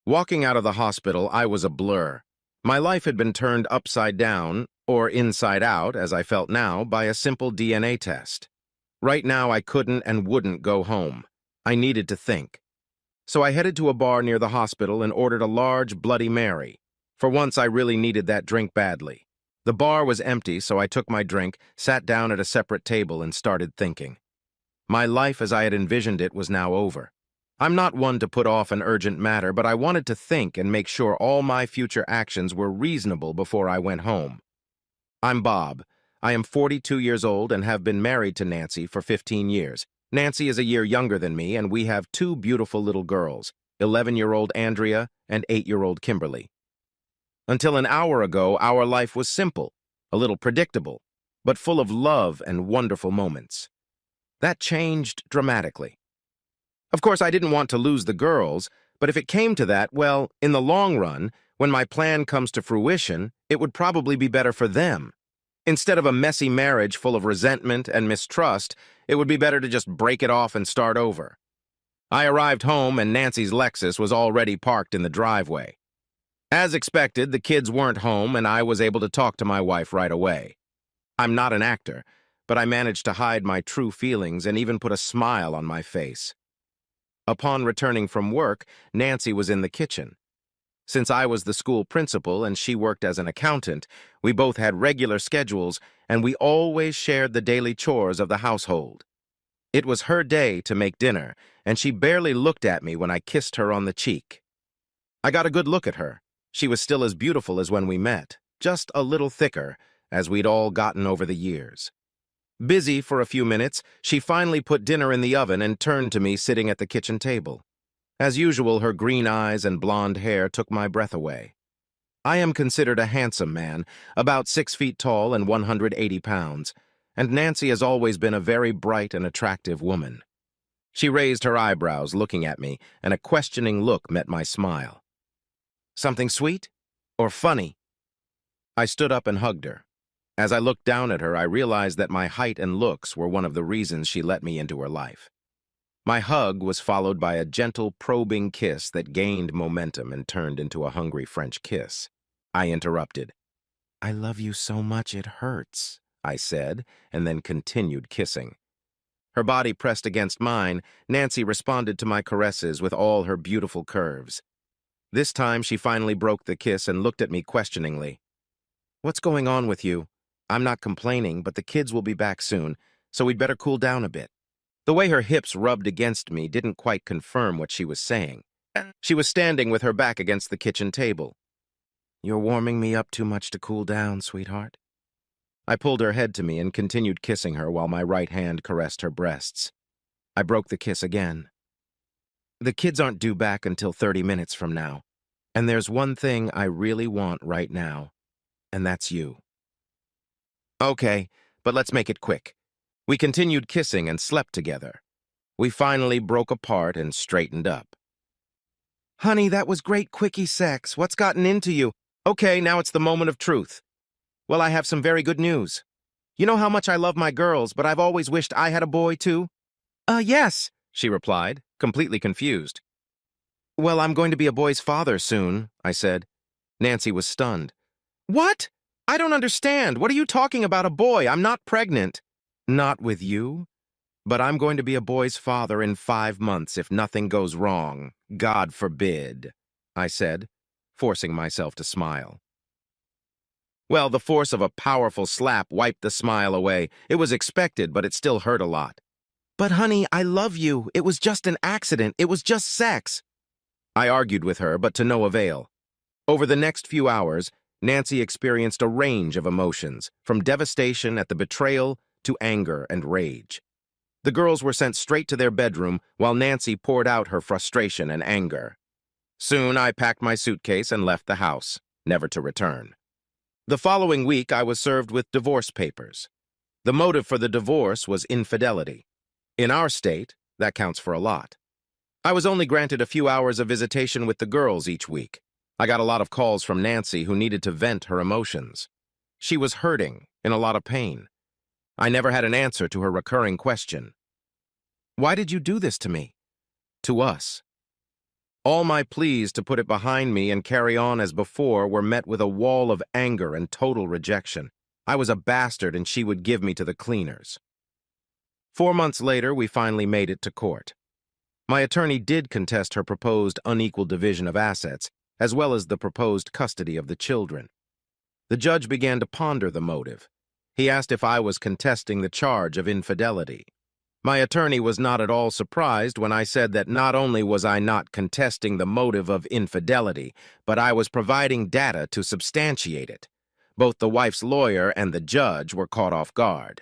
Walking out of the hospital, I was a blur. My life had been turned upside down, or inside out, as I felt now, by a simple DNA test. Right now, I couldn't and wouldn't go home. I needed to think. So I headed to a bar near the hospital and ordered a large Bloody Mary. For once, I really needed that drink badly. The bar was empty, so I took my drink, sat down at a separate table, and started thinking. My life as I had envisioned it was now over. I'm not one to put off an urgent matter, but I wanted to think and make sure all my future actions were reasonable before I went home. I'm Bob. I am 42 years old and have been married to Nancy for 15 years. Nancy is a year younger than me, and we have two beautiful little girls, 11-year-old Andrea and 8-year-old Kimberly. Until an hour ago, our life was simple, a little predictable, but full of love and wonderful moments. That changed dramatically. Of course, I didn't want to lose the girls, but if it came to that, well, in the long run, when my plan comes to fruition, it would probably be better for them. Instead of a messy marriage full of resentment and mistrust, it would be better to just break it off and start over. I arrived home and Nancy's Lexus was already parked in the driveway. As expected, the kids weren't home and I was able to talk to my wife right away. I'm not an actor, but I managed to hide my true feelings and even put a smile on my face. Upon returning from work, Nancy was in the kitchen. Since I was the school principal and she worked as an accountant, we both had regular schedules and we always shared the daily chores of the household. It was her day to make dinner, and she barely looked at me when I kissed her on the cheek. I got a good look at her. She was still as beautiful as when we met, just a little thicker, as we'd all gotten over the years. Busy for a few minutes, she finally put dinner in the oven and turned to me sitting at the kitchen table. As usual, her green eyes and blonde hair took my breath away. I am considered a handsome man, about 6 feet tall and 180 pounds, and Nancy has always been a very bright and attractive woman. She raised her eyebrows, looking at me, and a questioning look met my smile. Something sweet? Or funny? I stood up and hugged her. As I looked down at her, I realized that my height and looks were one of the reasons she let me into her life. My hug was followed by a gentle, probing kiss that gained momentum and turned into a hungry French kiss. I interrupted. "I love you so much it hurts," I said, and then continued kissing. Her body pressed against mine. Nancy responded to my caresses with all her beautiful curves. This time, she finally broke the kiss and looked at me questioningly. "What's going on with you? I'm not complaining, but the kids will be back soon, so we'd better cool down a bit." The way her hips rubbed against me didn't quite confirm what she was saying. She was standing with her back against the kitchen table. "You're warming me up too much to cool down, sweetheart." I pulled her head to me and continued kissing her while my right hand caressed her breasts. I broke the kiss again. "The kids aren't due back until 30 minutes from now, and there's one thing I really want right now, and that's you." "Okay, but let's make it quick." We continued kissing and slept together. We finally broke apart and straightened up. "Honey, that was great quickie sex. What's gotten into you?" "Okay, now it's the moment of truth." "Well, I have some very good news. You know how much I love my girls, but I've always wished I had a boy, too?" Yes," she replied, completely confused. "Well, I'm going to be a boy's father soon," I said. Nancy was stunned. "What? I don't understand. What are you talking about, a boy? I'm not pregnant." "Not with you, but I'm going to be a boy's father in 5 months if nothing goes wrong. God forbid," I said, forcing myself to smile. Well, the force of a powerful slap wiped the smile away. It was expected, but it still hurt a lot. "But honey, I love you. It was just an accident. It was just sex." I argued with her, but to no avail. Over the next few hours, Nancy experienced a range of emotions, from devastation at the betrayal to anger and rage. The girls were sent straight to their bedroom while Nancy poured out her frustration and anger. Soon I packed my suitcase and left the house, never to return. The following week I was served with divorce papers. The motive for the divorce was infidelity. In our state, that counts for a lot. I was only granted a few hours of visitation with the girls each week. I got a lot of calls from Nancy who needed to vent her emotions. She was hurting, in a lot of pain. I never had an answer to her recurring question. "Why did you do this to me?" "To us." All my pleas to put it behind me and carry on as before were met with a wall of anger and total rejection. I was a bastard and she would give me to the cleaners. 4 months later, we finally made it to court. My attorney did contest her proposed unequal division of assets, as well as the proposed custody of the children. The judge began to ponder the motive. He asked if I was contesting the charge of infidelity. My attorney was not at all surprised when I said that not only was I not contesting the motive of infidelity, but I was providing data to substantiate it. Both the wife's lawyer and the judge were caught off guard.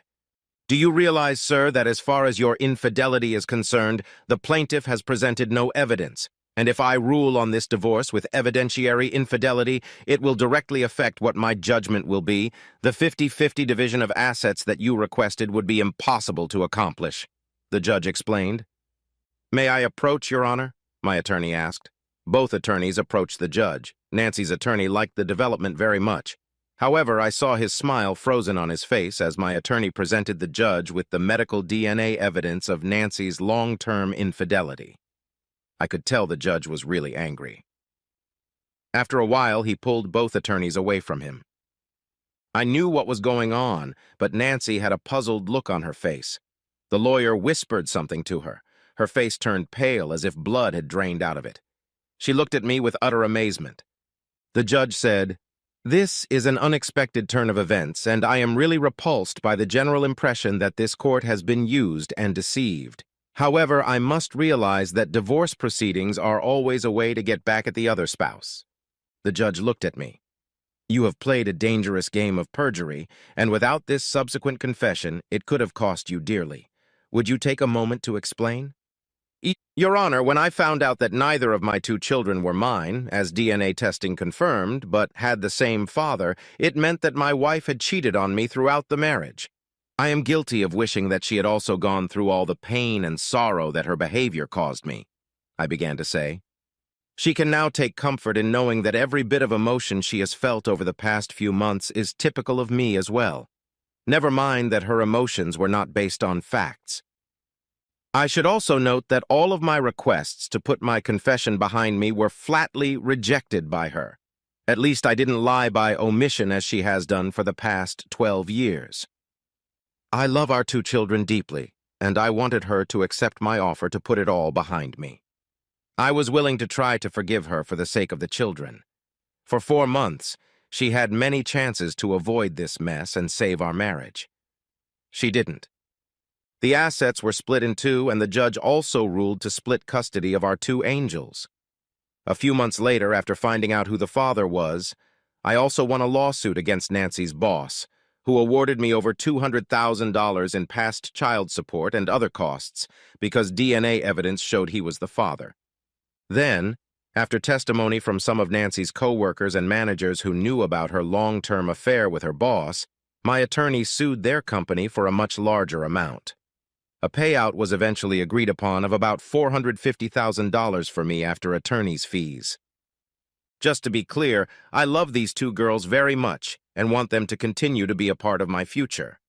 Do you realize, sir, that as far as your infidelity is concerned, the plaintiff has presented no evidence, and if I rule on this divorce with evidentiary infidelity, it will directly affect what my judgment will be. The 50-50 division of assets that you requested would be impossible to accomplish, the judge explained. May I approach, Your Honor? My attorney asked. Both attorneys approached the judge. Nancy's attorney liked the development very much. However, I saw his smile frozen on his face as my attorney presented the judge with the medical DNA evidence of Nancy's long-term infidelity. I could tell the judge was really angry. After a while, he pulled both attorneys away from him. I knew what was going on, but Nancy had a puzzled look on her face. The lawyer whispered something to her. Her face turned pale as if blood had drained out of it. She looked at me with utter amazement. The judge said, "This is an unexpected turn of events, and I am really repulsed by the general impression that this court has been used and deceived. However, I must realize that divorce proceedings are always a way to get back at the other spouse." The judge looked at me. "You have played a dangerous game of perjury, and without this subsequent confession, it could have cost you dearly. Would you take a moment to explain?" Your Honor, when I found out that neither of my 2 children were mine, as DNA testing confirmed, but had the same father, it meant that my wife had cheated on me throughout the marriage. I am guilty of wishing that she had also gone through all the pain and sorrow that her behavior caused me, I began to say. She can now take comfort in knowing that every bit of emotion she has felt over the past few months is typical of me as well. Never mind that her emotions were not based on facts. I should also note that all of my requests to put my confession behind me were flatly rejected by her. At least I didn't lie by omission as she has done for the past 12 years. I love our 2 children deeply, and I wanted her to accept my offer to put it all behind me. I was willing to try to forgive her for the sake of the children. For 4 months, she had many chances to avoid this mess and save our marriage. She didn't. The assets were split in 2, and the judge also ruled to split custody of our 2 angels. A few months later, after finding out who the father was, I also won a lawsuit against Nancy's boss, who awarded me over $200,000 in past child support and other costs because DNA evidence showed he was the father. Then, after testimony from some of Nancy's co-workers and managers who knew about her long-term affair with her boss, my attorney sued their company for a much larger amount. A payout was eventually agreed upon of about $450,000 for me after attorney's fees. Just to be clear, I love these 2 girls very much and want them to continue to be a part of my future.